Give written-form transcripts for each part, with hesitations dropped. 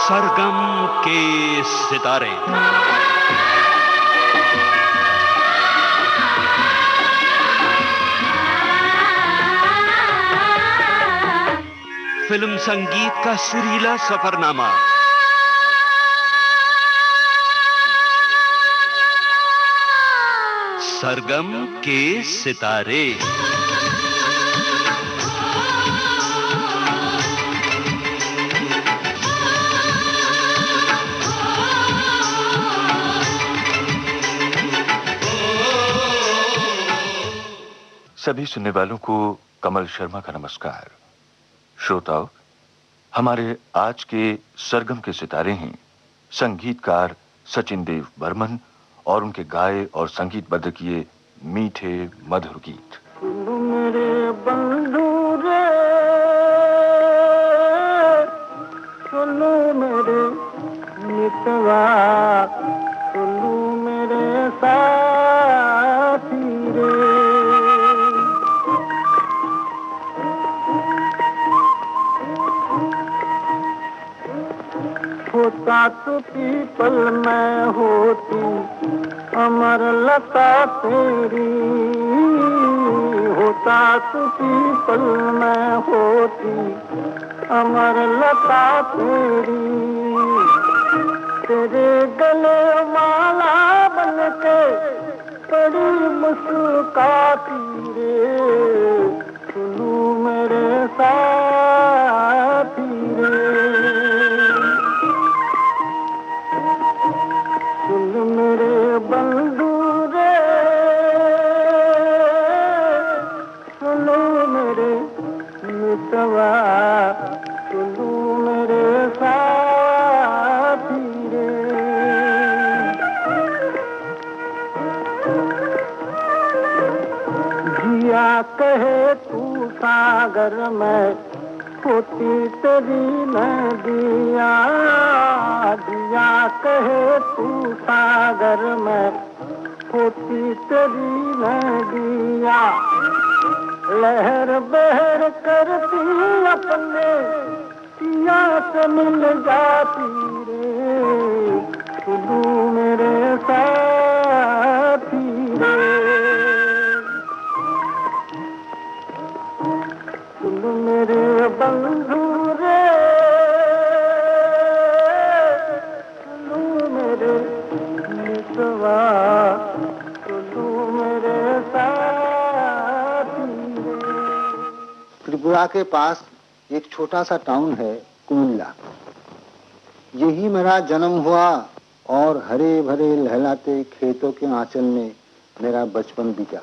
सरगम के सितारे। फिल्म संगीत का सुरीला सफरनामा। सरगम के सितारे। सभी सुनने वालों को कमल शर्मा का नमस्कार। श्रोताओं, हमारे आज के सरगम के सितारे हैं संगीतकार सचिन देव बर्मन और उनके गाए और संगीतबद्ध किए मीठे मधुर गीत। मेरे बंधु रे, सुनो मेरे मितवा, सुनो मेरे साथी रे। होता तो पीपल में होती अमर लता तेरी, होता तो पीपल में होती अमर लता तेरी। तेरे गले माला बनके बड़ी मुस्कुराती रे, सुनो मेरे साथी रे। सुन मेरे बंधु रे, सुनो मेरे मितवा, सुनो मेरे साथी रे। जिया कहे तू सागर में होती तेरी नदिया, दिया कहे तू सागर में होती तेरी नदिया। लहर बहर करती अपने पिया से मिल जाती रे, सुनो मेरे साथी रे। सुनो मेरे बंधु रे, सुनो मेरे मितवा, सुनो मेरे साथी रे। त्रिपुरा के पास एक छोटा सा टाउन है कुमिल्ला। यही मेरा जन्म हुआ और हरे भरे लहलाते खेतों के आंचल में मेरा बचपन बीता।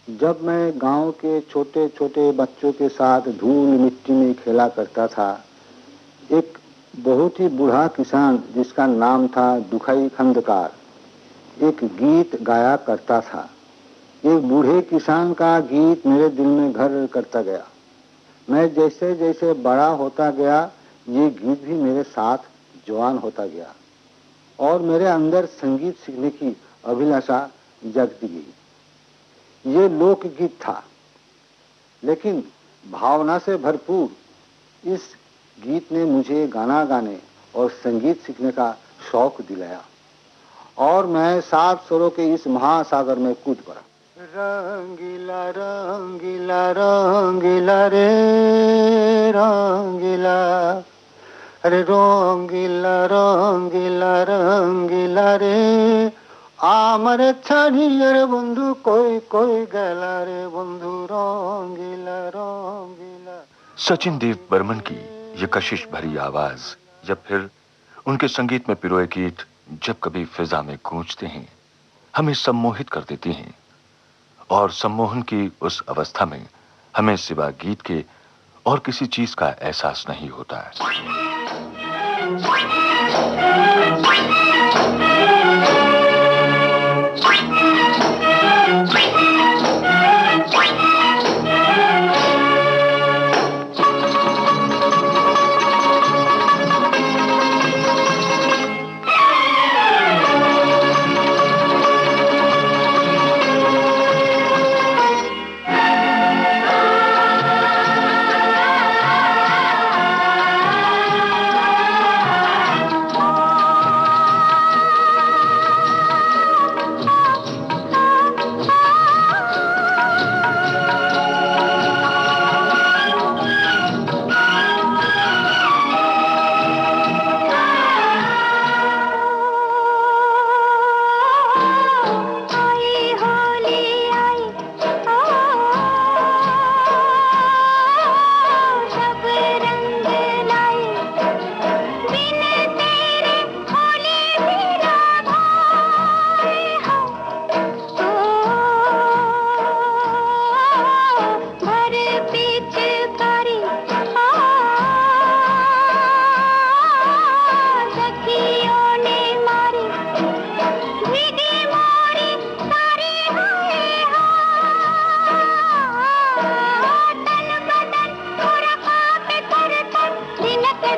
जब मैं गांव के छोटे छोटे बच्चों के साथ धूल मिट्टी में खेला करता था, एक बहुत ही बूढ़ा किसान जिसका नाम था दुखाई खंडकार एक गीत गाया करता था। एक बूढ़े किसान का गीत मेरे दिल में घर करता गया। मैं जैसे जैसे बड़ा होता गया, ये गीत भी मेरे साथ जवान होता गया और मेरे अंदर संगीत सीखने की अभिलाषा जगती गई। ये लोकगीत था, लेकिन भावना से भरपूर इस गीत ने मुझे गाना गाने और संगीत सीखने का शौक दिलाया और मैं 7 स्वरों के इस महासागर में कूद पड़ा। रंगीला रंगीला रंगीला रे रंगीला, अरे रंगीला रंगीला रंगीला रे, आमरे छाड़िए रे बंधु कोई कोई गला रे बंधु रंगीला रंगीला। सचिन देव बर्मन की ये कशिश भरी आवाज या फिर उनके संगीत में पिरोए गीत जब कभी फिजा में गूंजते हैं, हमें सम्मोहित कर देते हैं और सम्मोहन की उस अवस्था में हमें सिवा गीत के और किसी चीज का एहसास नहीं होता है।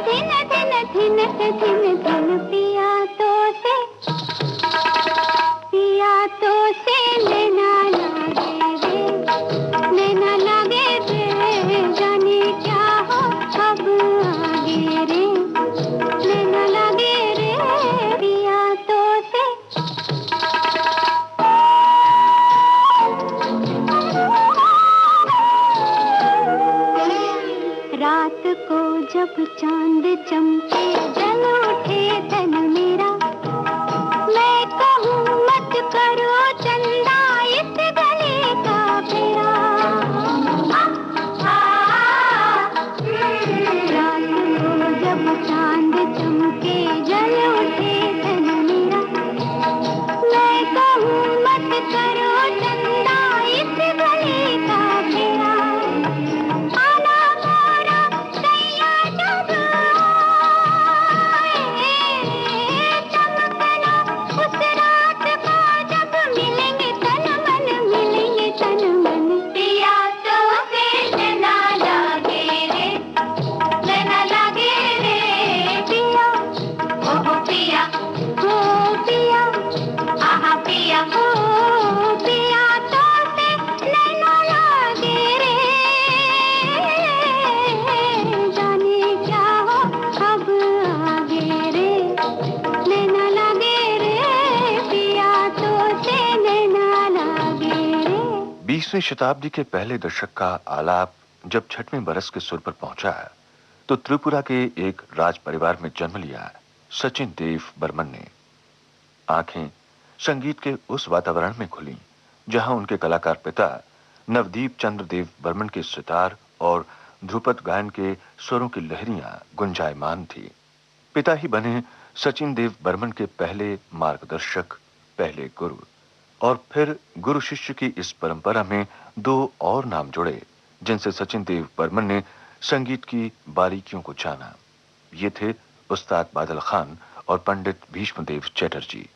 धिन धिन धिन धिन धिन पिया तो से नैना लागे रे जाने क्या हो अब आगे रे नैना लागे रे पिया तो से रात को जब चांद चमके जल उठे तन मेरा मैं कहूँ मत करो चंदा इस गले का फेरा रात को जब चांद चमके जल उठे तन मेरा मैं कहूँ मत करो चंदा इस गले का फेरा आना मोरा सैया जब चमकना उस रात को जब मिलेंगे तन मन पिया तो से नैना लागे रे पिया ओ पिया आहा पिया ओ पिया तो से नैना लागे रे जाने क्या हो अब आगे रे नैना लागे रे पिया तो से नैना लागे रे 20वीं शताब्दी के पहले दशक का आलाप जब छठवें बरस के सुर पर पहुंचा तो त्रिपुरा के एक राज परिवार में जन्म लिया सचिन देव बर्मन ने। आंखें संगीत के उस वातावरण में खुली जहां उनके कलाकार पिता नवदीप चंद्र देव बर्मन के सितार और ध्रुपद गायन के स्वरों की लहरियां गुंजायमान थी। पिता ही बने सचिन देव बर्मन के पहले मार्गदर्शक, पहले गुरु, और फिर गुरु शिष्य की इस परंपरा में 2 और नाम जुड़े जिनसे सचिन देव बर्मन ने संगीत की बारीकियों को जाना। ये थे उस्ताद बादल खान और पंडित भीष्मदेव चटर्जी।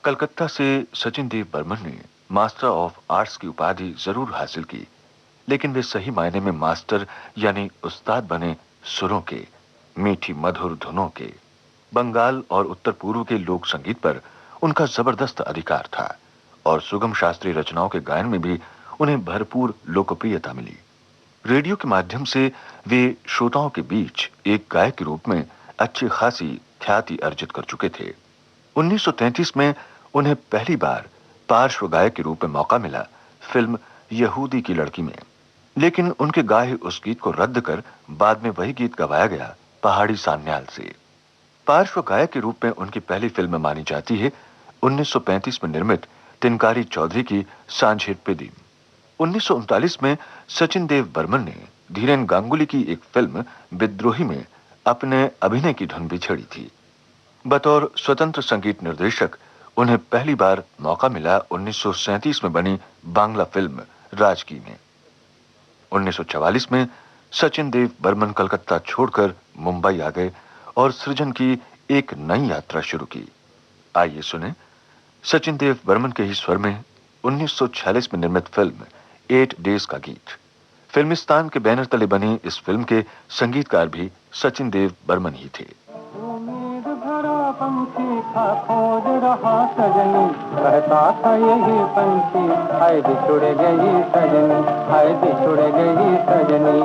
कलकत्ता से सचिन देव बर्मन ने मास्टर ऑफ आर्ट्स की उपाधि जरूर हासिल की, लेकिन वे सही मायने में मास्टर यानी उस्ताद बने सुरों के, मीठी मधुर धुनों के। बंगाल और उत्तर पूर्व के लोक संगीत पर उनका जबरदस्त अधिकार था और सुगम शास्त्रीय रचनाओं के गायन में भी उन्हें भरपूर लोकप्रियता मिली। रेडियो के माध्यम से वे श्रोताओं के बीच एक गायक के रूप में अच्छी खासी ख्याति अर्जित कर चुके थे। 1933 में उन्हें पहली बार पार्श्व गायक के रूप में मौका मिला फिल्म यहूदी की लड़की में, लेकिन उनके गाए उस गीत को रद्द कर बाद में वही गीत गवाया गया पहाड़ी सान्याल से। पार्श्व गायक के रूप में उनकी पहली फिल्म मानी जाती है 1935 में निर्मित तिनकारी चौधरी की सांझेर पेदी। 1939 में सचिन देव बर्मन ने धीरेन गांगुली की एक फिल्म विद्रोही में अपने अभिनय की धुन बिछेड़ी थी। बतौर स्वतंत्र संगीत निर्देशक उन्हें पहली बार मौका मिला 1937 में बनी बांग्ला फिल्म राजकी में। 1944 में सचिन देव बर्मन कलकत्ता छोड़कर मुंबई आ गए और सृजन की एक नई यात्रा शुरू की। आइए सुने सचिन देव बर्मन के ही स्वर में 1946 में निर्मित फिल्म 8 डेज का गीत। फिल्मिस्तान के बैनर तले बनी इस फिल्म के संगीतकार भी सचिन देव बर्मन ही थे। उम्मीद भरा पंछी था खोज रहा सजनी, कहता था यही पंछी हाय बिछुड़ गई सजनी, हाय बिछुड़ गई सजनी।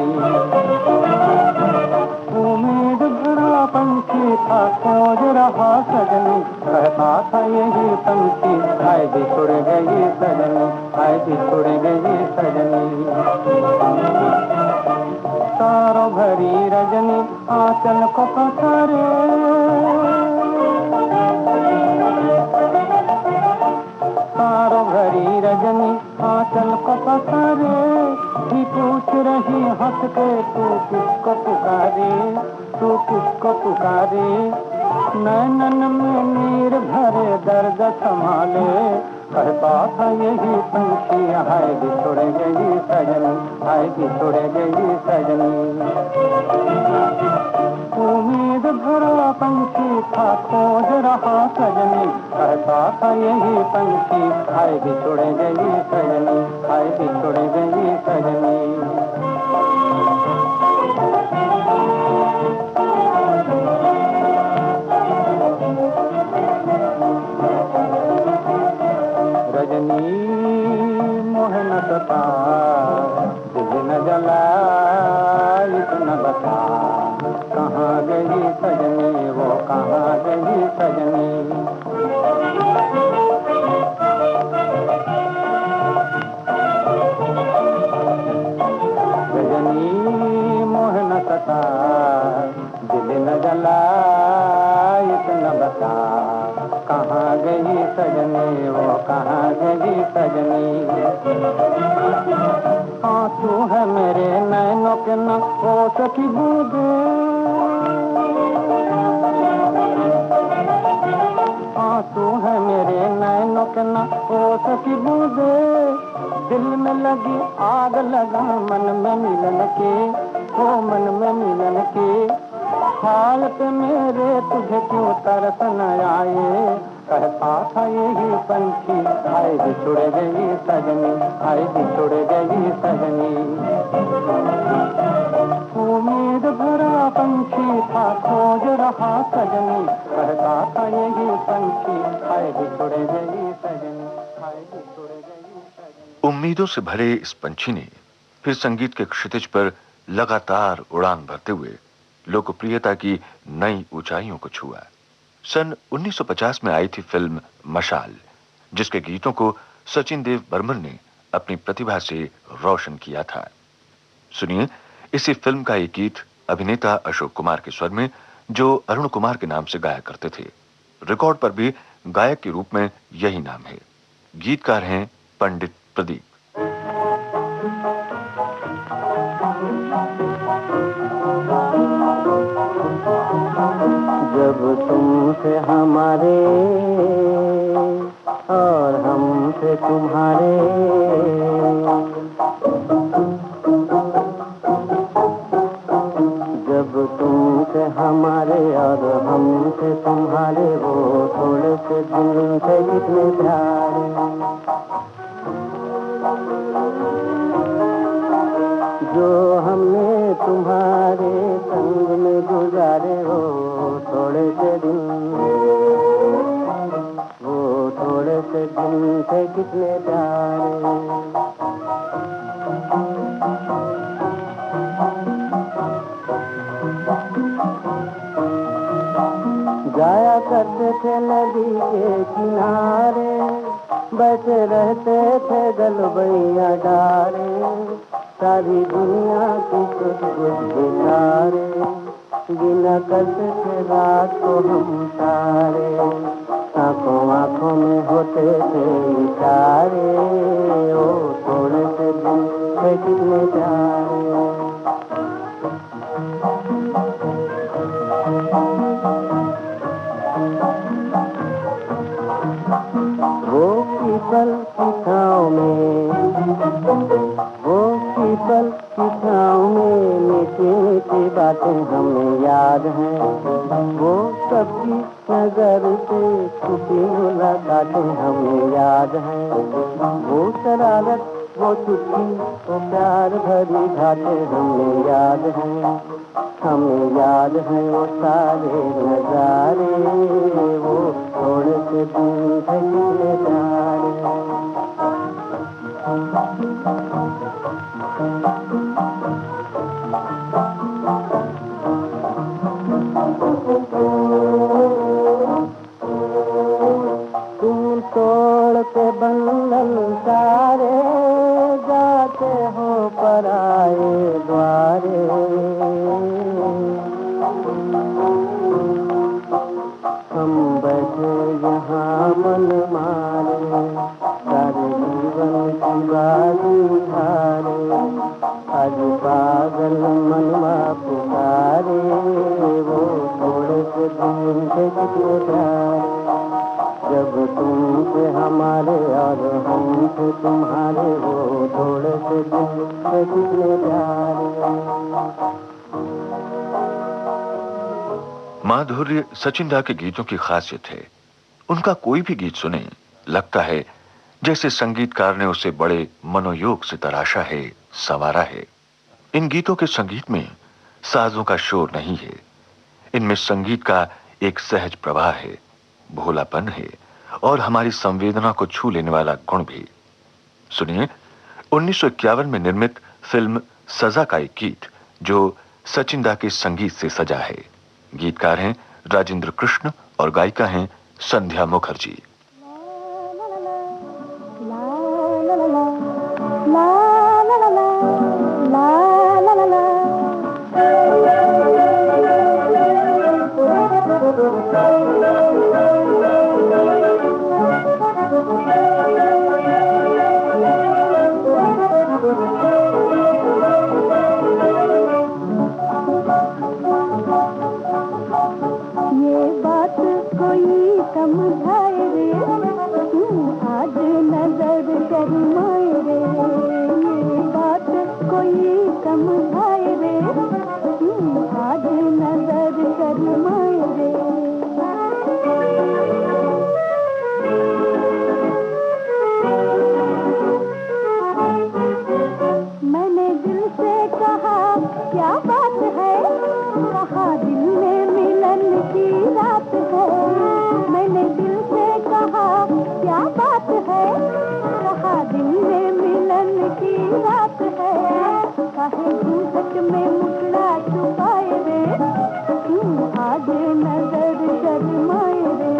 उम्मीद भरा पंछी था खोज रहा सजनी, कहता था यही पंछी हाय बिछुड़ गई सजनी, हाय बिछुड़ गई सजनी। तारों भरी रजनी आंचल को पसारे, तारों भरी रजनी आंचल को पसारे, ही पूछ रही हंस के तू किसको पुकारे, तू किसको पुकारे। नैनन में नीर भरे दर्द संभाले, कहता था यही पंछी हाय बिछुड़ गई सजनी, हाय बिछुड़ गई सजनी। उम्मीद भरा पंछी था खोज रहा सजनी, कहता था यही पंछी हाय बिछुड़ गई सजनी, हाय बिछुड़ गई सजनी। गला इतना बता, कहाँ गई सजनी वो कहाँ गई सजनी। आंसू है मेरे नैनों के न ओ सखी बूंदे, आंसू है मेरे नैनों के न ओ सखी बूंदे। दिल में लगी आग लगा मन में मिलन की, ओ मन में मिलन की। हाल पे मेरे तुझे क्यों तरस न आए, कहता था यही पंछी आए बिछुड़ गई सजनी, आए बिछुड़ गई सजनी। उम्मीद भरा पंछी था खोज रहा सजनी, कहता था यही पंछी आए बिछुड़ गई सजनी, आए बिछुड़ गई सजनी। उम्मीदों से भरे इस पंछी ने फिर संगीत के क्षितिज पर लगातार उड़ान भरते हुए लोकप्रियता की नई ऊंचाइयों को छुआ। सन 1950 में आई थी फिल्म मशाल, जिसके गीतों को सचिन देव बर्मन ने अपनी प्रतिभा से रोशन किया था। सुनिए इसी फिल्म का एक गीत अभिनेता अशोक कुमार के स्वर में, जो अरुण कुमार के नाम से गाया करते थे। रिकॉर्ड पर भी गायक के रूप में यही नाम है। गीतकार हैं पंडित प्रदीप। जब तुमसे हमारे और हमसे तुम्हारे, जब तुमसे हमारे और हमसे तुम्हारे, वो थोड़े से दिन थे कितने प्यारे। जो हमने तुम्हारे संग में गुजारे, वो थोड़े से दिन, वो थोड़े से दिन थे कितने प्यारे। जाया करते थे नदी के किनारे, बैठे रहते थे गलबैया डारे। सारी दुनिया की कुछ कुछ बिचारे, गिना करते थे रात को हम सारे। आंखों आंखों में होते थे इशारे, ओ थोड़े से दिन थे कितने प्यारे। वो पीपल की छाँव में, वो पीपल की छाँव में मीठी मीठी बातें हमें याद हैं। वो सबकी नजर से छुपी मुलाकातें हमें याद हैं। वो शरारत, वो चुप्पी, वो प्यार भरी बातें हमें याद हैं। हमें याद है वो सारे नजारे, वो थोड़े से दिन थे कितने प्यारे। तुम तोड़ के बंधन सारे, जाते हो पराए द्वारे। हम बैठे यहाँ मन मारे, सारे जीवन की बाजी हारे। आज पागल मनवा पुकारे, वो थोड़े से दिन थे कितने प्यारे। जब तुमसे हमारे और हमसे तुम्हारे, वो थोड़े से दिन थे कितने प्यारे। माधुर्य सचिन दा के गीतों की खासियत है। उनका कोई भी गीत सुने, लगता है जैसे संगीतकार ने उसे बड़े मनोयोग से तराशा है, संवारा है। इन गीतों के संगीत में साजों का शोर नहीं है। इनमें संगीत का एक सहज प्रवाह है, भोलापन है और हमारी संवेदना को छू लेने वाला गुण भी। सुनिए 1951 में निर्मित फिल्म सजा का एक गीत, जो सचिन दा के संगीत से सजा है। गीतकार हैं राजेंद्र कृष्ण और गायिका हैं संध्या मुखर्जी। समझाए रे, आज नजर शर्माए रे, ये बात कोई समझाए रे, आज नजर शर्माए रे। मैंने दिल से कहा क्या बात है, कहा दिल में मिलन की रात है। मैंने दिल से कहा क्या बात है, कहा दिल में मिलन की रात है। काहे घूंघट में मुखड़ा छुपाए रे, आज नजर शर्माए रे,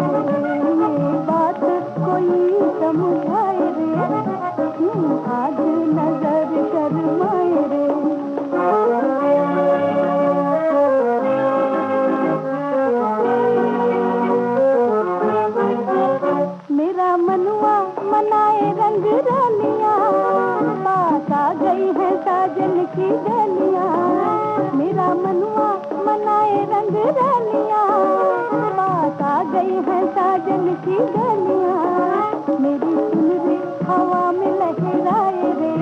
ये बात कोई समझाए रे, आज नजर शर्माए रे। मेरा मनुआ मनाए रंग रलियां, पास आ गई है साजन की गलियां। मेरा मनुआ मनाए रंग रलियां, पास आ गई है साजन की गलियां। मेरी सुनरी हवा में लहराए रे,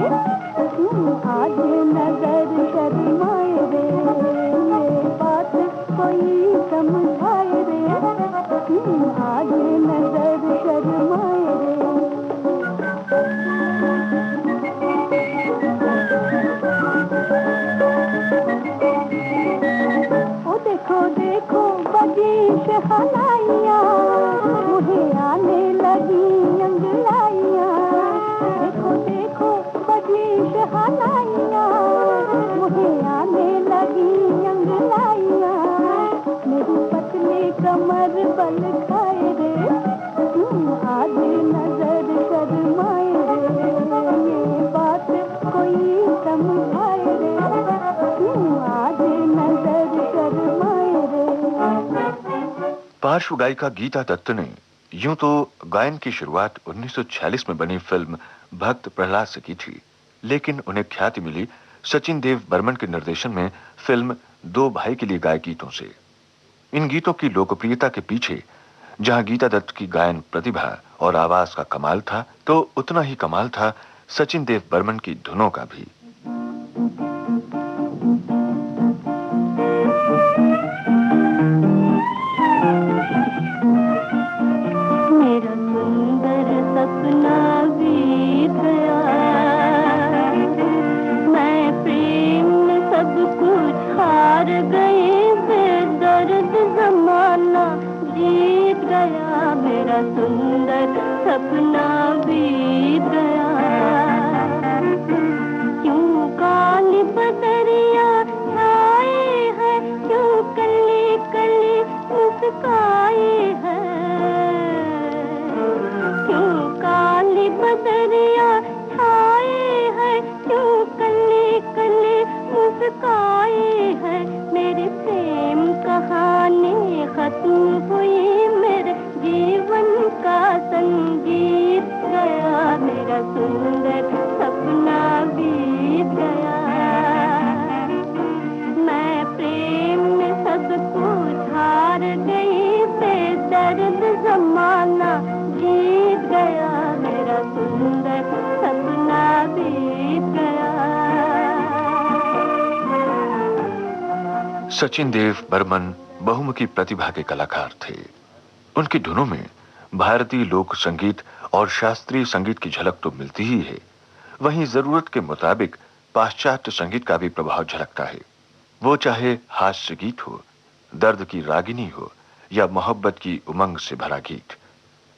आज नजर शर्माए रे, ये बात कोई समझाए रे, आज नजर शर्माए रे। ओ देखो देखो बजी शहनाइयाँ, मुझे आने लगी अंगड़ाइयाँ। देखो देखो बजी शहनाइयाँ, मुझे आने लगी अंगड़ाइयाँ। मेरी पतली कमर बल खाए रे, आज नजर शर्माए रे, ये बात कोई समझाए रे, आज नजर शर्माए रे। पार्श्व गायिका गीता दत्त ने यूं तो गायन की शुरुआत 1946 में बनी फिल्म भक्त प्रहलाद से की थी, लेकिन उन्हें ख्याति मिली सचिन देव बर्मन के निर्देशन में फिल्म दो भाई के लिए गाए गीतों से। इन गीतों की लोकप्रियता के पीछे जहां गीता दत्त की गायन प्रतिभा और आवाज का कमाल था, तो उतना ही कमाल था सचिन देव बर्मन की धुनों का भी। मेरा सुंदर सपना बीत गया, मैं प्रेम में सब कुछ हार गई, बेदर्द जमाना जीत गया। मेरा सुंदर सपना बीत गया, क्यों काली बदरिया छाए हैं, क्यों कली कली मुस्काए हैं, क्यों काली बदरिया छाए हैं, क्यों कली कली मुस्काए हैं। मेरी प्रेम कहानी खत्म हुई, मेरे जीवन का संगीत गया, मेरा सुंदर सपना बीत गया। मैं प्रेम में सब कुछ हार गई, बेदर्द जमाना जीत गया, मेरा सुंदर सपना बीत गया। सचिन देव बर्मन बहुमुखी प्रतिभा के कलाकार थे। उनकी धुनों में भारतीय लोक संगीत और शास्त्रीय संगीत की झलक तो मिलती ही है, वहीं जरूरत के मुताबिक पाश्चात्य संगीत का भी प्रभाव झलकता है। वो चाहे हास्य गीत हो, दर्द की रागिनी हो या मोहब्बत की उमंग से भरा गीत,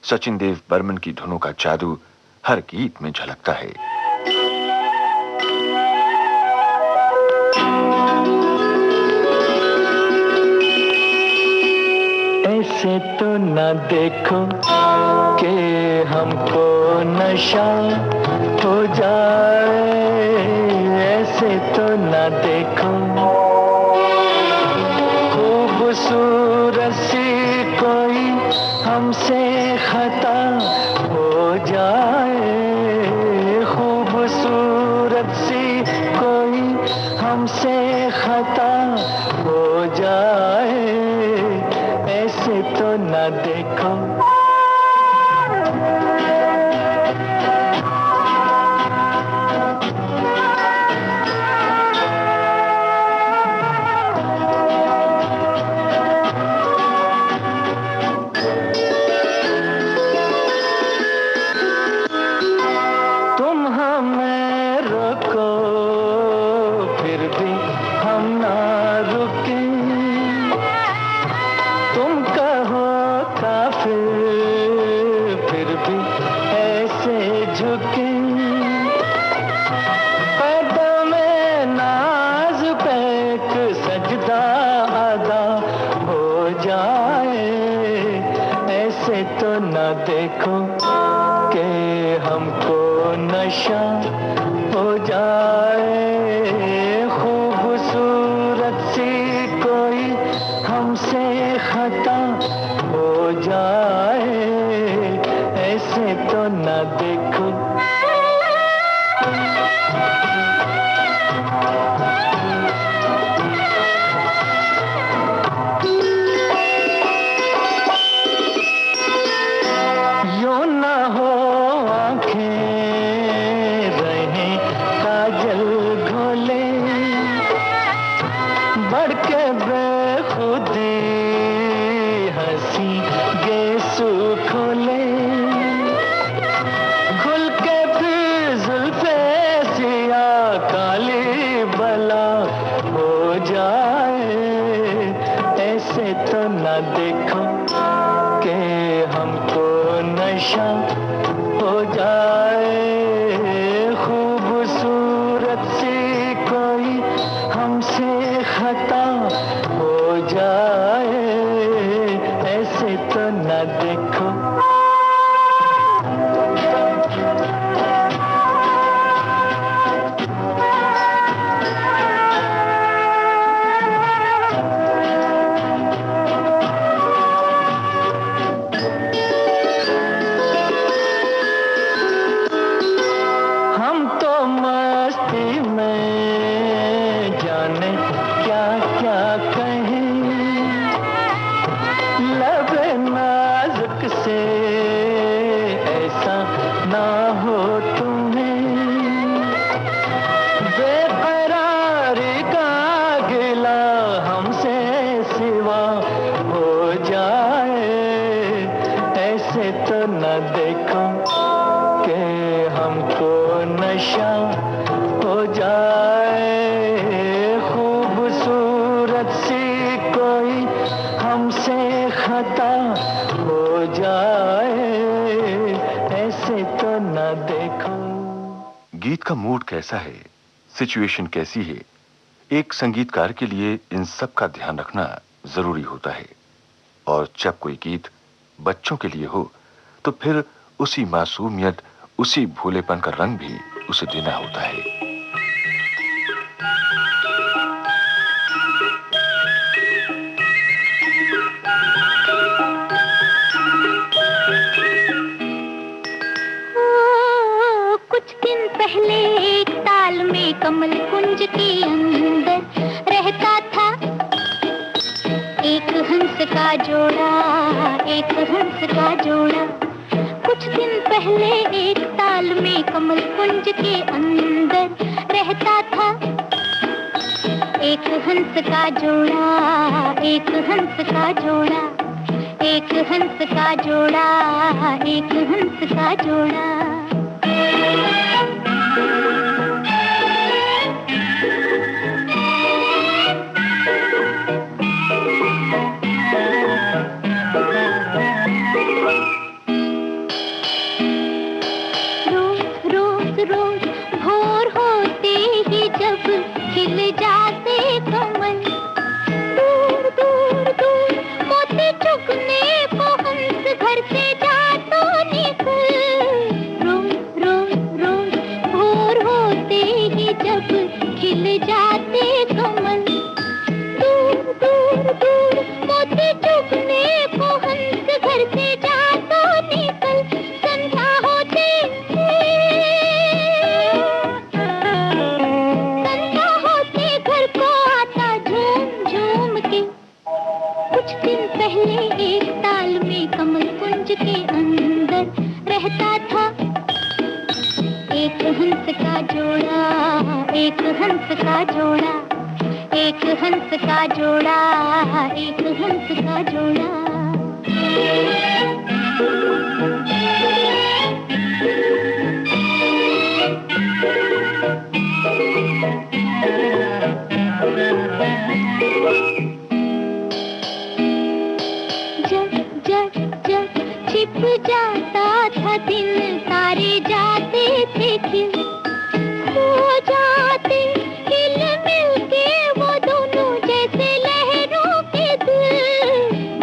सचिन देव बर्मन की धुनों का जादू हर गीत में झलकता है। ऐसे तो न देखो कि हमको नशा हो जाए, ऐसे तो न देखो खूबसूरत सी कोई हमसे खता हो जाए, खूबसूरत सी कोई हमसे खता हो जाए, ऐसे तो न देखो। जाए, ऐसे तो न देखो कि हमको नशा हो जाए। खूबसूरत सी कोई हमसे खता हो जाए, ऐसे तो न देखो। यूं ना हो आंखें रहें काजल घोले, बढ़ के बेखुदी हंसी गेसू खोले, खुल के फिर जुल्फे सिया काली बला हो जाए, ऐसे तो न देखो कि हमको नशा हो जाए। खूबसूरत सी कोई हमसे खता हो जाए, ऐसे तो न देखो। हम तो मस्ती में जाने क्या क्या कहें, लबे नाजुक से ऐसा ना हो तुम्हें, बेकरारी का गिला हमसे सिवा हो जाए, ऐसे तो न देखो कि हमको नशा हो जाए। खूबसूरत सी कोई हमसे खता हो जाए, ऐसे तो न देखो। गीत का मूड कैसा है, सिचुएशन कैसी है, एक संगीतकार के लिए इन सब का ध्यान रखना जरूरी होता है। और जब कोई गीत बच्चों के लिए हो तो फिर उसी मासूमियत, उसी भोलेपन का रंग भी उसे देना होता है। कुछ दिन पहले एक ताल में कमल कुंज के अंदर रहता था एक हंस का जोड़ा, एक हंस का जोड़ा। कुछ दिन पहले एक ताल में कमल कुंज के अंदर रहता था एक हंस का जोड़ा, एक हंस का जोड़ा, एक हंस का जोड़ा, एक हंस का जोड़ा। रोज भोर होते ही जब खिल जाते कमल, दूर दूर दूर मोती चुगने को हंस घर से जा तो निकल। रोज रोज रोज भोर होते ही जब खिल जाते कमल, दूर दूर दूर मोती चुगने को हंस घर से जा तो निकल। संध्या होते घर को आता झूम झूम के। कुछ दिन पहले एक ताल में कमल कुंज के अंदर रहता था एक हंस का जोड़ा, एक हंस का जोड़ा, एक हंस का जोड़ा, एक हंस का जोड़ा। जब जब जब छिप जाता था दिन, तारे जाते थे खिल, सो जाते हिल मिल के वो दोनों जैसे लहरों के दिल।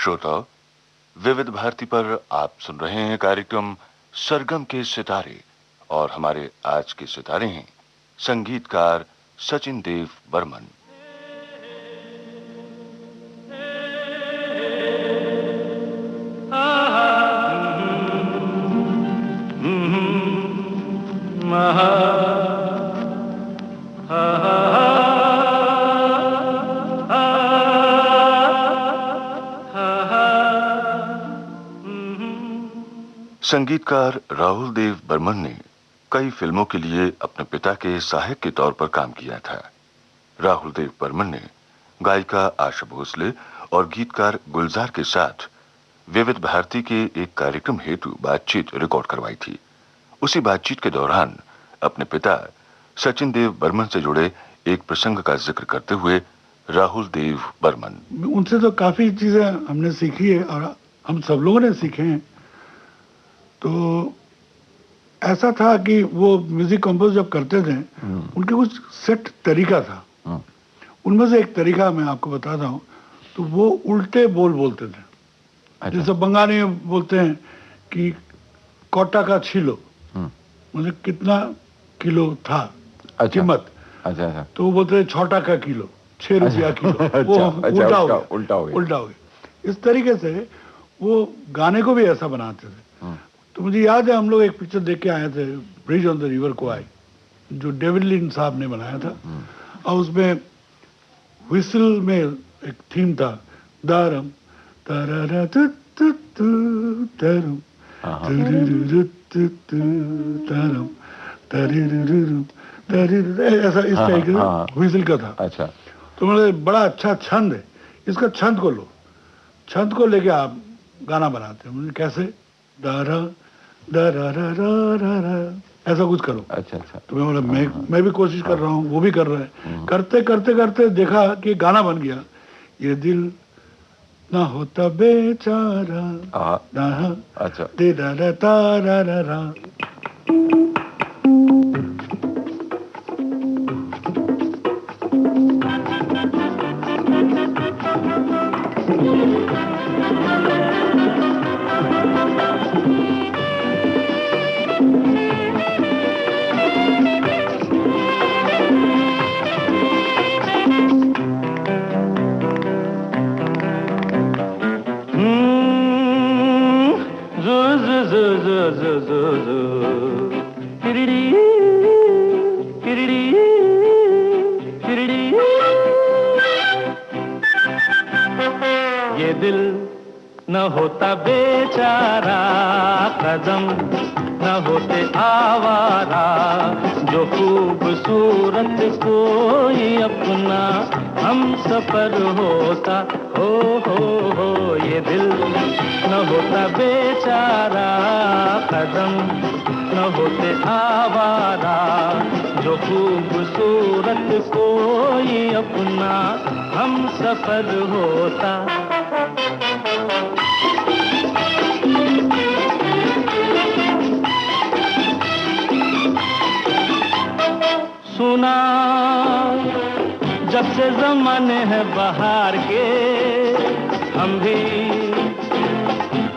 श्रोताओ, विविध भारती पर आप सुन रहे हैं कार्यक्रम सरगम के सितारे और हमारे आज के सितारे हैं संगीतकार सचिन देव बर्मन। संगीतकार राहुल देव बर्मन ने कई फिल्मों के लिए अपने पिता के सहायक के तौर पर काम किया था। राहुल देव बर्मन ने गायिका आशा भोसले और गीतकार गुलजार के साथ विविध भारती के एक कार्यक्रम हेतु बातचीत रिकॉर्ड करवाई थी। उसी बातचीत के दौरान अपने पिता सचिन देव बर्मन से जुड़े एक प्रसंग का जिक्र करते हुए राहुल देव बर्मन, उनसे तो काफी चीजें हमने सीखी है और हम सब लोगों ने सीखे हैं। तो ऐसा था कि वो म्यूजिक कंपोज जब करते थे उनके कुछ सेट तरीका था। उनमें से एक तरीका मैं आपको बताता हूँ। तो वो उल्टे बोल बोलते थे। अच्छा। जैसे बंगाली में बोलते हैं कि कोटा का छीलो, मतलब कितना किलो था। अच्छा। कीमत। अच्छा। तो वो बोलते थे छोटा का किलो, 6 रुपया किलो। अच्छा। वो उल्टा हो गया। इस तरीके से वो गाने को भी ऐसा बनाते थे। तो मुझे याद है हम लोग एक पिक्चर देख के आए थे, ब्रिज ऑन द रिवर क्वाई, जो डेविड लिन साहब ने बनाया था। और उसमें व्हिसल में एक थीम था, दारम तारा तु तु तु तारम तारम तारिरुरुरु तारिरुरु, ऐसा इस टाइप का व्हिसल का था। अच्छा। तो मुझे बड़ा अच्छा छंद है, इसका छंद को लो, छंद को लेके आप गाना बनाते हैं। मुझे कैसे दारा दारा रा रा रा ऐसा कुछ करो। अच्छा। तो मैं बोला मैं भी कोशिश कर रहा हूँ, वो भी कर रहा है। करते करते करते देखा कि गाना बन गया, ये दिल ना होता बेचारा ना। अच्छा। दे रा रा तारा रा रा। ये दिल न होता बेचारा, कदम न होते आवारा, जो खूबसूरत कोई अपना हम सफर होता। हो ये दिल न होता बेचारा, कदम न होते आवारा, जो खूबसूरत कोई अपना हम सफर होता। सुना जब से ज़माने हैं बहार के, हम भी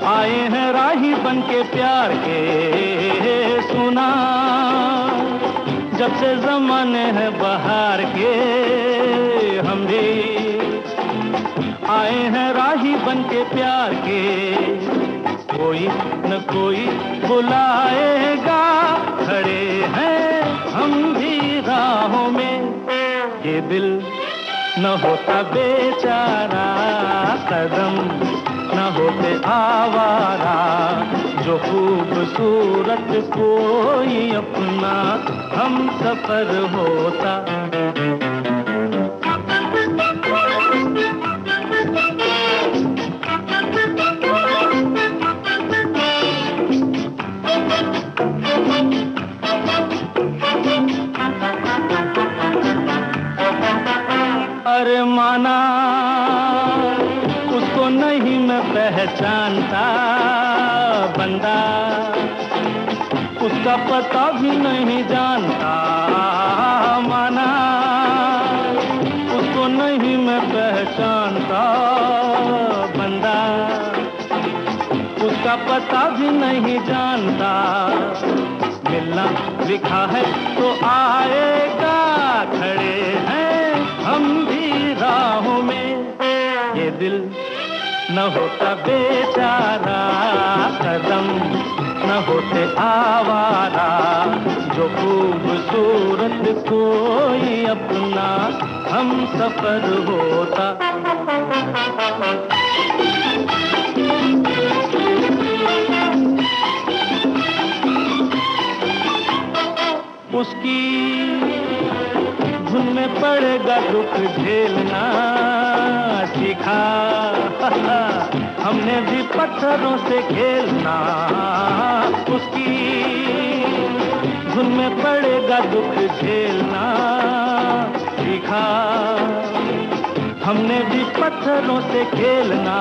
आए हैं राही बन के प्यार के। सुना जब से ज़माने हैं बहार के, हम भी आए हैं राही बन के प्यार के। कोई न कोई बुलाएगा, खड़े हैं हम भी राहों में। ये दिल न होता बेचारा, कदम न होते आवारा, जो खूबसूरत कोई अपना हम सफर होता। अरे माना उसको नहीं मैं पहचानता, बंदा उसका पता भी नहीं जानता। माना उसको नहीं मैं पहचानता, बंदा का पता भी नहीं जानता। मिलना लिखा है तो आएगा, खड़े हैं हम भी राहों में। ये दिल न होता बेचारा, कदम न होते आवारा, जो खूबसूरत कोई अपना हम सफर होता। उसकी धुन में पड़ेगा दुख झेलना सीखा, हमने भी पत्थरों से खेलना। उसकी धुन में पड़ेगा दुख झेलना सीखा, हमने भी पत्थरों से खेलना।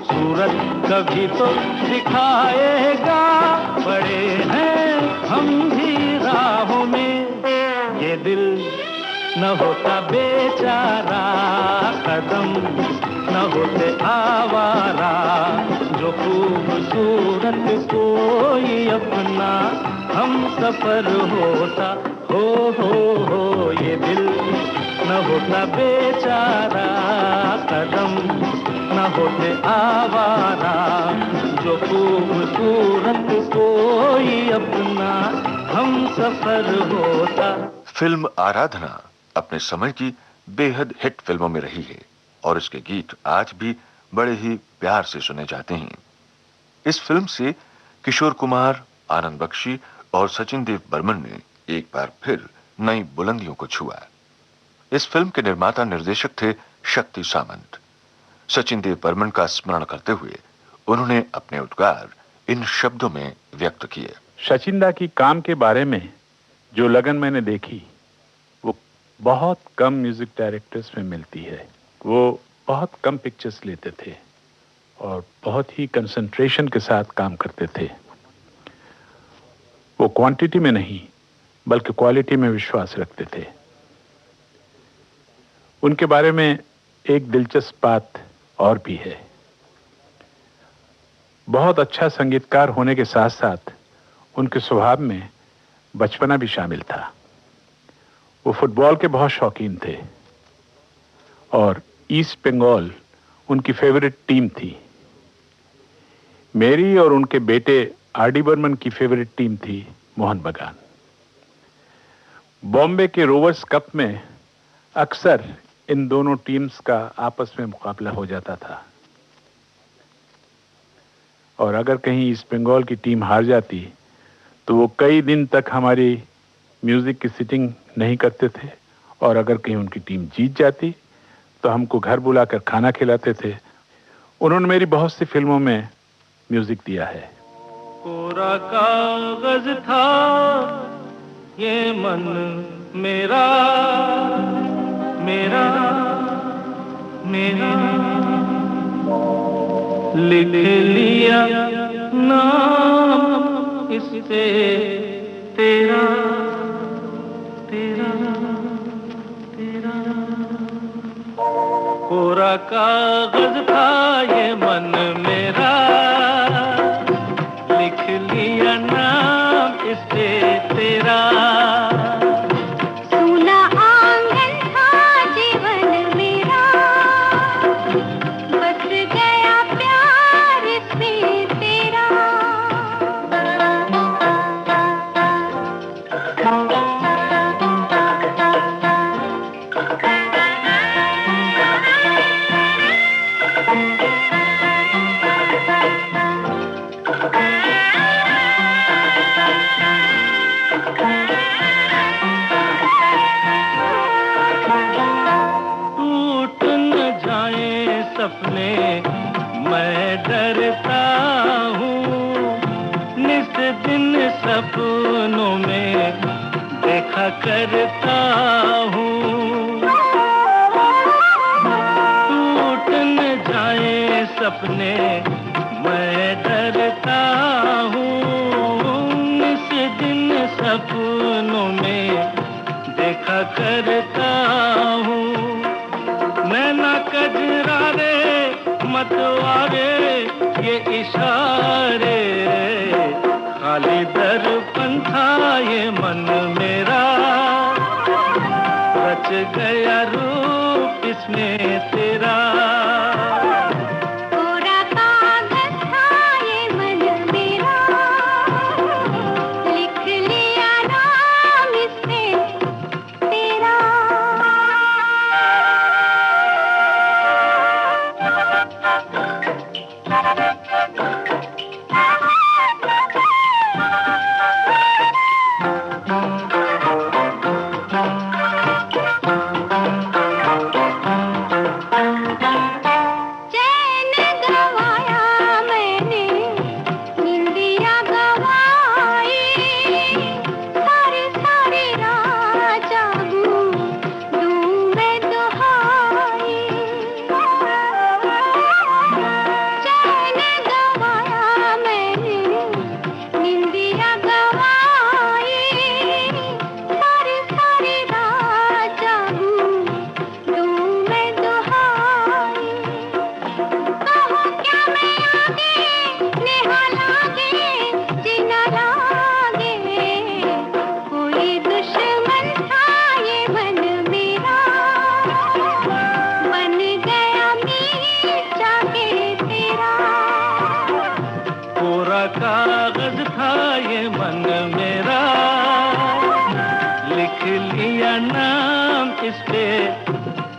सूरत कभी तो दिखाएगा, बड़े हैं हम भी राहों में। ये दिल न होता बेचारा, कदम न होते आवारा, जो खूबसूरत कोई अपना हम सफर होता। हो ये दिल न होता बेचारा, कदम न होते आवारा, जो खूबसूरत कोई अपना हम सफर होता। फिल्म आराधना अपने समय की बेहद हिट फिल्मों में रही है और इसके गीत आज भी बड़े ही प्यार से सुने जाते हैं। इस फिल्म से किशोर कुमार, आनंद बख्शी और सचिन देव बर्मन ने एक बार फिर नई बुलंदियों को छुआ। इस फिल्म के निर्माता निर्देशक थे शक्ति सामंत। सचिन देव बर्मन का स्मरण करते हुए उन्होंने अपने उद्गार इन शब्दों में व्यक्त किए। सचिन दा की काम के बारे में जो लगन मैंने देखी वो बहुत कम म्यूजिक डायरेक्टर्स में मिलती है। वो बहुत कम पिक्चर्स लेते थे और बहुत ही कंसंट्रेशन के साथ काम करते थे। वो क्वांटिटी में नहीं बल्कि क्वालिटी में विश्वास रखते थे। उनके बारे में एक दिलचस्प बात और भी है। बहुत अच्छा संगीतकार होने के साथ साथ उनके स्वभाव में बचपना भी शामिल था। वो फुटबॉल के बहुत शौकीन थे और ईस्ट बंगाल उनकी फेवरेट टीम थी। मेरी और उनके बेटे आर.डी. बर्मन की फेवरेट टीम थी मोहन बगान। बॉम्बे के रोवर्स कप में अक्सर इन दोनों टीम्स का आपस में मुकाबला हो जाता था और अगर कहीं ईस्ट बंगाल की टीम हार जाती तो वो कई दिन तक हमारी म्यूजिक की सिटिंग नहीं करते थे और अगर कहीं उनकी टीम जीत जाती तो हमको घर बुलाकर खाना खिलाते थे। उन्होंने मेरी बहुत सी फिल्मों में म्यूजिक दिया है। कोरा कागज था ये मन मेरा, मेरा मेरा, लिख लिया नाम इससे तेरा, तेरा, तेरा। कोरा कागज था ये मन मेरा, लिख लिया नाम इससे तेरा। सूना आंगन था जीवन मेरा, बस गया प्यार इसमें तेरा। टूट न जाए सपने मैं डरता हूँ, निस दिन सपनों में देखा करता हूँ। टूट न जाए सपने मैं डरता हूँ, निस दिन सपनों में देखा करता हूँ। नैना कजरारे मतवारे ये इशारे, खाली दर्पण था ये मन मेरा, रच गया रूप इसमें तेरा। कोरा कागज था ये मन मेरा, लिख लिया नाम इससे तेरा। कागज था ये मन मेरा, लिख लिया नाम इस पे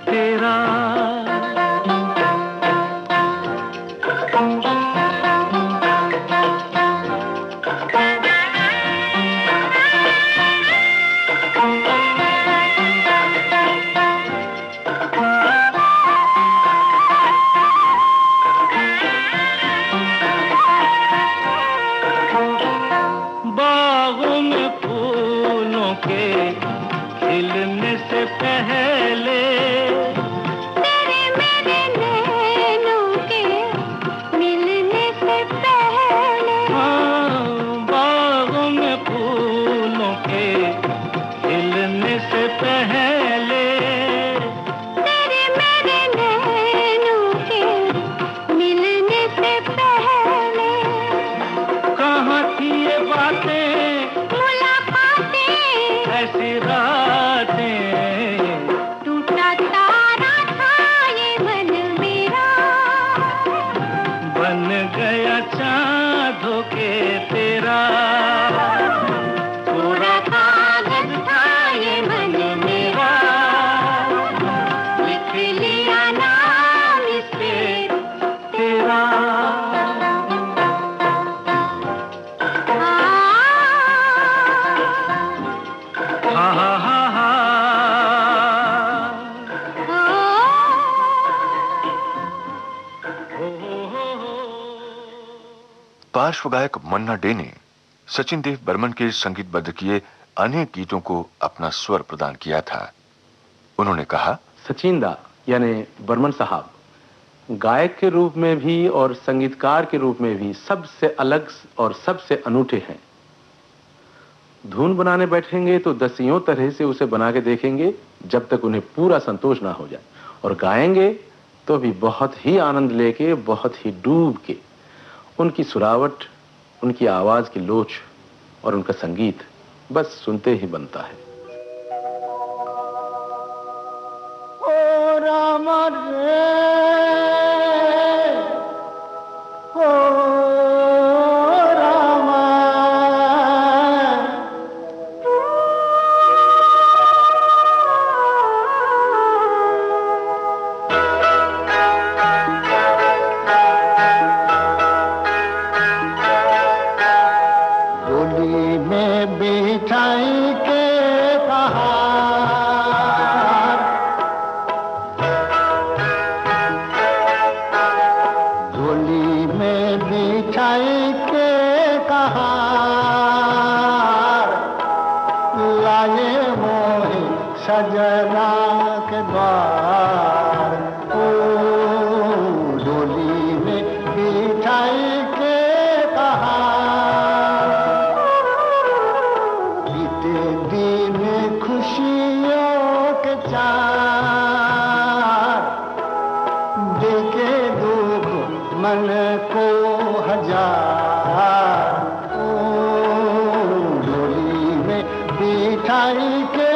तेरा। खिलने से पहले तेरे मेरे नैनों के मिलने से पहले, बागों में फूलों के खिलने से पहले तेरे मेरे नैनों के मिलने से पहले, कहाँ थी ये बातें मुलाकातें ऐसी रातें, टूटा तारा था ये मन मेरा, बन गया चाँद होके तेरा। कोरा कागज था ये मन मेरा, लिख लिया नाम इस पे तेरा। हा हा हा हा पार्श्व गायक मन्ना डे ने सचिन देव बर्मन के संगीतबद्ध किए अनेक गीतों को अपना स्वर प्रदान किया था। उन्होंने कहा, सचिन दा यानी बर्मन साहब गायक के रूप में भी और संगीतकार के रूप में भी सबसे अलग और सबसे अनूठे हैं। धुन बनाने बैठेंगे तो दसियों तरह से उसे बना के देखेंगे जब तक उन्हें पूरा संतोष ना हो जाए, और गाएंगे तो भी बहुत ही आनंद लेके, बहुत ही डूब के। उनकी सुरावट, उनकी आवाज की लोच और उनका संगीत बस सुनते ही बनता है। ओ राम रे, ओ रामा, डोली में बिठाई के पहाड़, डोली में बिठाई के कहार, लाए मोहे सजना के द्वार। ओ डोली में बिठाई के कहार, बीते दिन खुशियों के चार, देखे दुख मन को हजार डोली में बिठाई के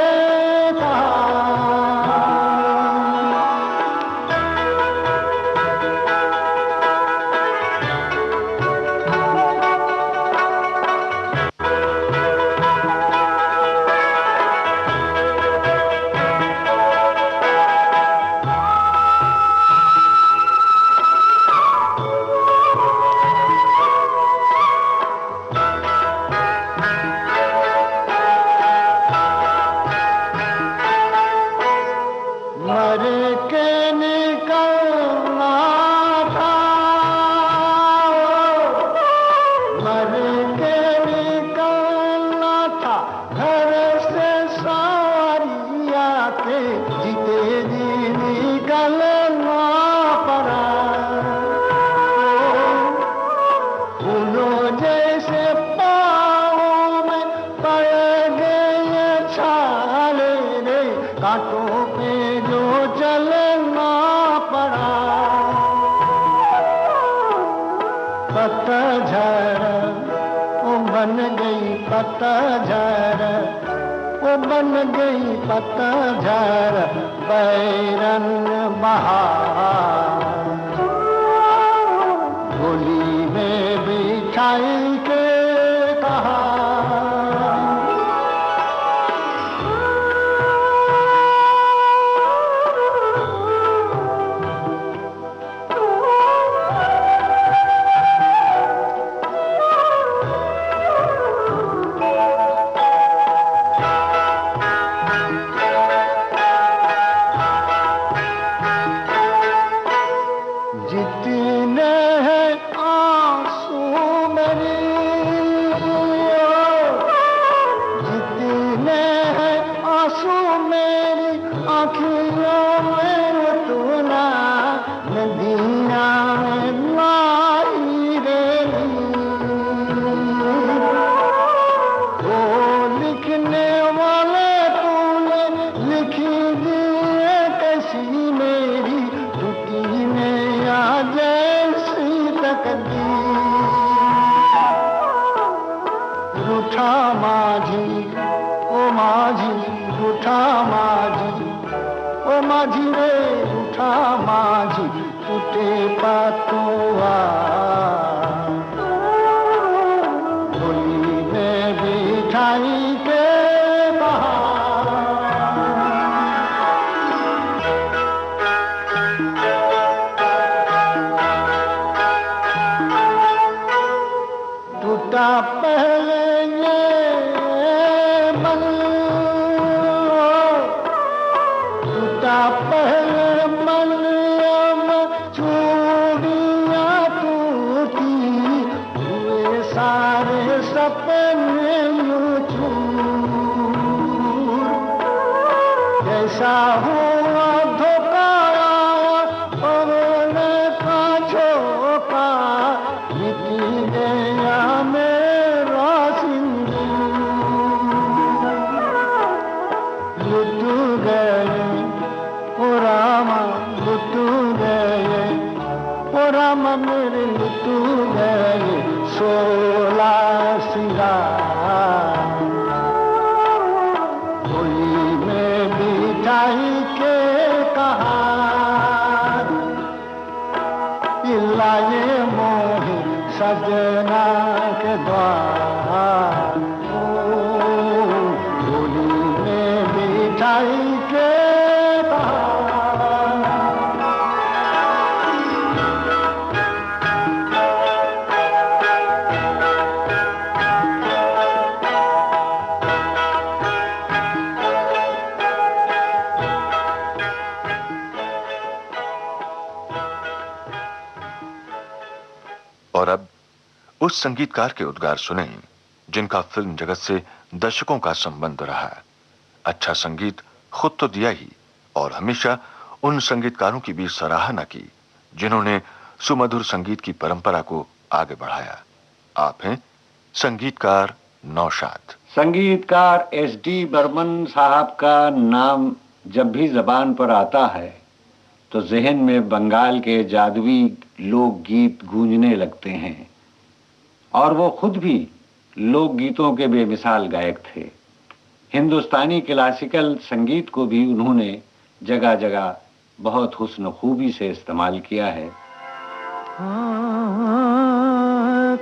पतझड़ बैरन बहार डोली में बिठाई के कहा और अब उस संगीतकार के उद्गार सुने जिनका फिल्म जगत से दशकों का संबंध रहा। अच्छा संगीत खुद तो दिया ही और हमेशा उन संगीतकारों की भी सराहना की जिन्होंने सुमधुर संगीत की परंपरा को आगे बढ़ाया। आप हैं संगीतकार नौशाद। संगीतकार एस.डी. बर्मन साहब का नाम जब भी जबान पर आता है तो जहन में बंगाल के जादुई लोकगीत गूंजने लगते हैं। और वो खुद भी लोकगीतों के बेमिसाल गायक थे। हिंदुस्तानी क्लासिकल संगीत को भी उन्होंने जगह जगह बहुत हुस्न खूबी से इस्तेमाल किया है।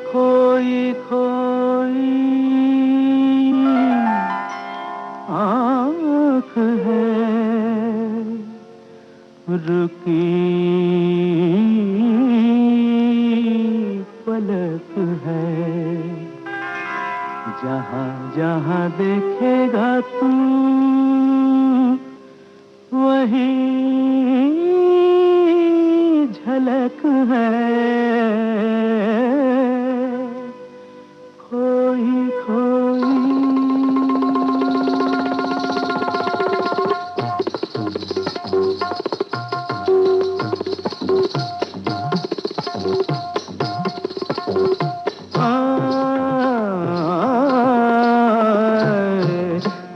खोई खोई आँख है, रुकी पलक है, जहाँ जहाँ देखेगा तू वही झलक है। खोई खोई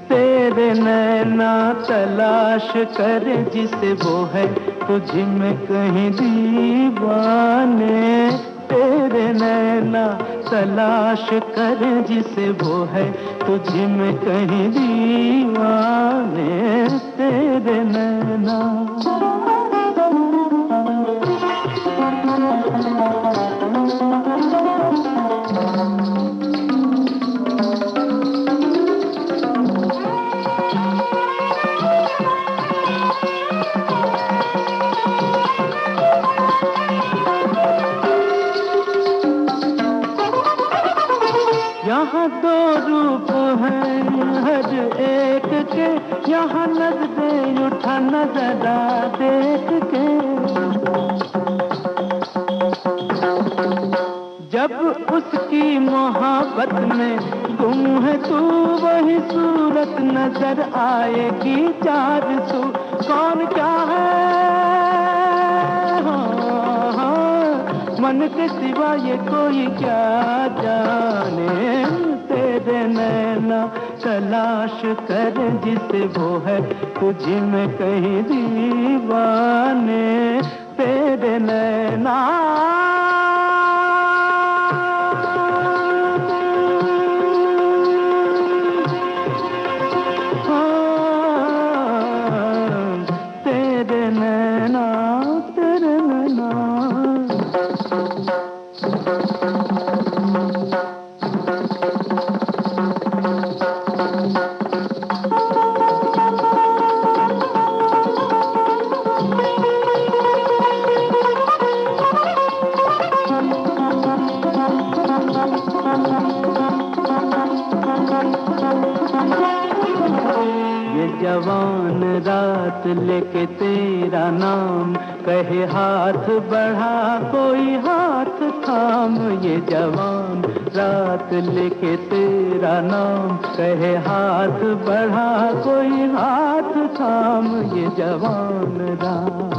तेरे नैना तलाश कर जिसे वो है तुझ में कहीं दीवाने। तेरे नैना तलाश कर जिसे वो है तुझ में कहीं दीवाने। तेरे नैना यहाँ दो रूप हैं हर एक के, यहाँ नजरें उठा नजरा देख के। जब उसकी मोहब्बत में गुम है तू वही सूरत नजर आएगी चार सू। कौन क्या है मन के सिवा ये कोई क्या जाने। तेरे नैना तलाश कर जिसे वो है तुझ में कहीं दीवाने। तेरे नैना तेरे नैना तेरे नैना। ये जवान रात लेके तेरा नाम कहे हाथ बढ़ा कोई हाथ थाम। ये जवान रात लेके तेरा नाम कहे हाथ बढ़ा कोई हाथ थाम। ये जवान रात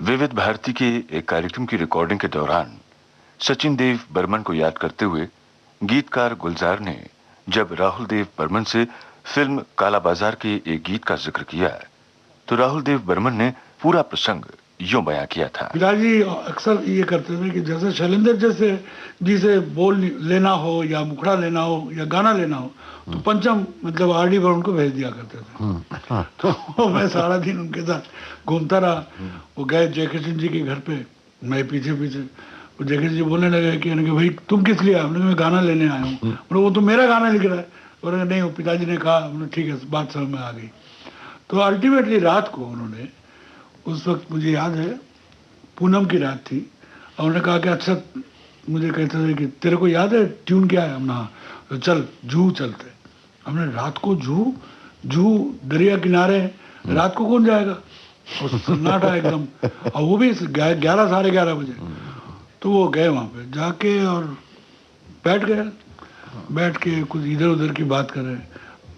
विविध भारती के एक कार्यक्रम की रिकॉर्डिंग के दौरान सचिन देव बर्मन को याद करते हुए गीतकार गुलजार ने जब राहुल देव बर्मन से फिल्म काला बाजार के एक गीत का जिक्र किया तो राहुल देव बर्मन ने पूरा प्रसंग यूं बयां किया था। पिताजी अक्सर ये करते थे कि जैसे शैलेंद्र जैसे जिसे बोल लेना हो या मुखड़ा लेना हो या गाना लेना हो तो पंचम मतलब आर.डी. बर्मन को भेज दिया करते थे। तो मैं सारा दिन उनके साथ घूमता रहा। वो गए जयकिशन जी के घर पे, मैं पीछे पीछे। वो जयकिशन जी बोलने लगे कि भाई तुम किस लिए आए? मैं गाना लेने आया हूँ। वो तो मेरा गाना लिख रहा है। और नहीं, वो पिताजी ने कहा, ठीक है, बात समझ में आ गई। तो अल्टीमेटली रात को उन्होंने, उस वक्त मुझे याद है पूनम की रात थी, और उन्होंने कहा कि अच्छा, मुझे कहते थे कि तेरे को याद है ट्यून क्या है? हमने तो चल जूहू चलते। हमने रात को जूहू दरिया किनारे, रात को कौन जाएगा? और सन्नाटा एकदम, और वो भी 11 साढ़े 11 बजे। तो वो गए वहाँ पे, जाके और बैठ के कुछ इधर उधर की बात कर रहे।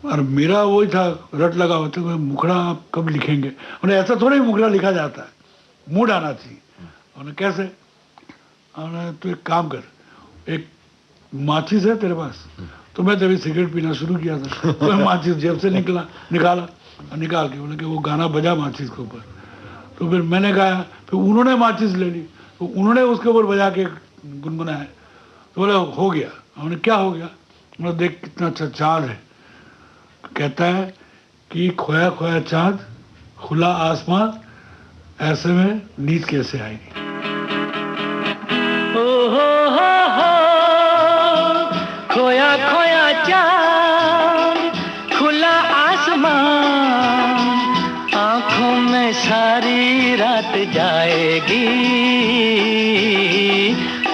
और मेरा वही था, रट लगा होता है, मुखड़ा आप कब लिखेंगे? उन्हें ऐसा थोड़ा ही मुखड़ा लिखा जाता है, मूड आना चाहिए। उन्हें कैसे? उन्हें तो एक काम कर, एक माचिस है तेरे पास? तो मैं तभी सिगरेट पीना शुरू किया था। तो मैं माचिस जेब से निकाला और निकाल के बोले कि वो गाना बजा माचिस के ऊपर। तो फिर मैंने गाया, फिर उन्होंने माचिस ले ली, तो उन्होंने उसके ऊपर बजा के गुनगुनाया। तो बोले हो गया। हमने क्या हो गया? मतलब देख कितना अच्छा चाँद है। कहता है कि खोया खोया चाँद, खुला आसमान, ऐसे में नींद कैसे आएगी। खोया खोया चाँद, खुला आसमान, आंखों में सारी रात जाएगी,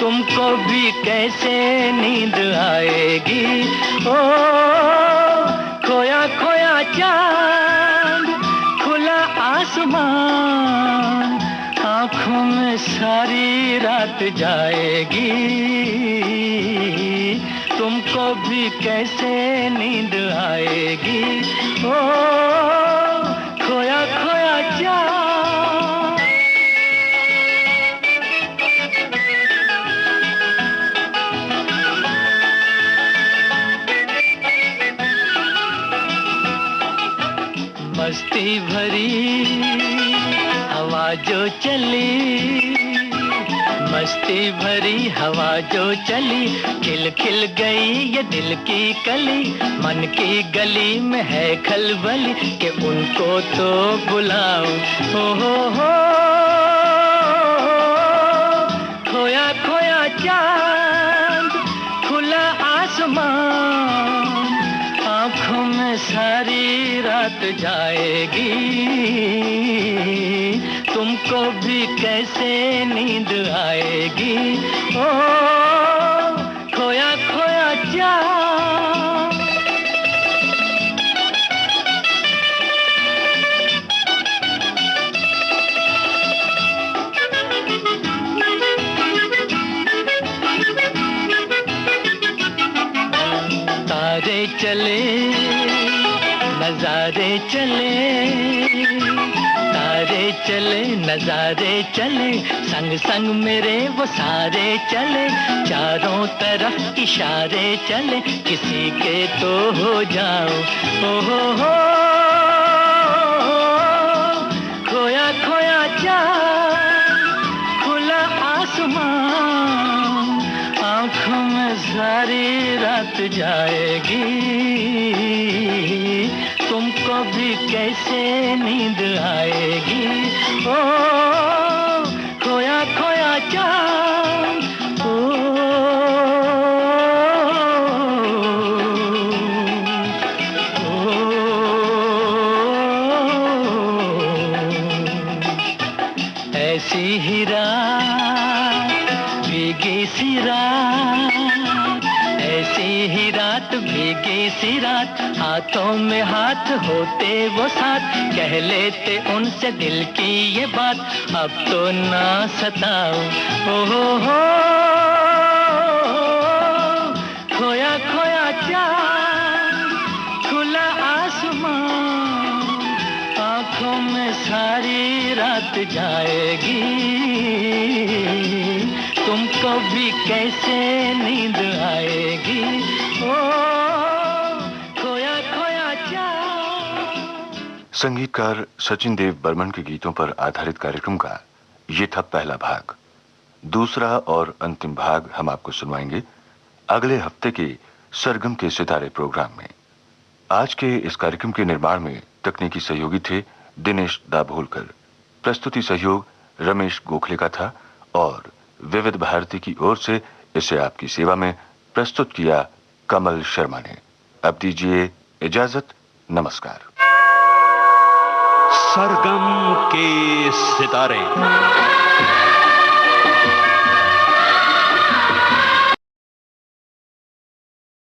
तुमको भी कैसे नींद आएगी। ओ खोया खोया चाँद, खुला आसमान, आंखों में सारी रात जाएगी, तुमको भी कैसे नींद आएगी। ओ खोया खोया चाँद। मस्ती भरी हवा जो चली, मस्ती भरी हवा जो चली, खिल खिल गई ये दिल की कली, मन की गली में है खलबली कि उनको तो बुलाओ। हो खोया खोया चाँद, खुला आसमान, आँखों में सारी रात जाएगी, तुमको भी कैसे नींद आएगी। ओ खोया खोया चाँद। तारे चले नजारे चले, तारे चले नजारे चले, संग संग मेरे वो सारे चले, चारों तरफ इशारे चले, किसी के तो हो जाओ। हो खोया खोया चाँद, खुला आसमान, आँखों में सारी रात जाएगी, तुमको भी कैसे नींद आएगी। ओ खोया खोया चाँद। ऐसी ही रात भीगी सी रात, ऐसी ही रात भीगी सी रात, हाथों में हाथ होते वो साथ, कह लेते उनसे दिल की ये बात, अब तो ना सताओ। हो खोया खोया चाँद, खुला आसमान, आँखों में सारी रात जाएगी, तुमको भी कैसे नींद आएगी। ओ खोया खोया चाँद। संगीतकार सचिन देव बर्मन के गीतों पर आधारित कार्यक्रम का ये था पहला भाग। दूसरा और अंतिम भाग हम आपको सुनवाएंगे अगले हफ्ते के सरगम के सितारे प्रोग्राम में। आज के इस कार्यक्रम के निर्माण में तकनीकी सहयोगी थे दिनेश दाभोलकर, प्रस्तुति सहयोग रमेश गोखले का था और विविध भारती की ओर से इसे आपकी सेवा में प्रस्तुत किया कमल शर्मा ने। अब दीजिए इजाजत, नमस्कार। सरगम के सितारे।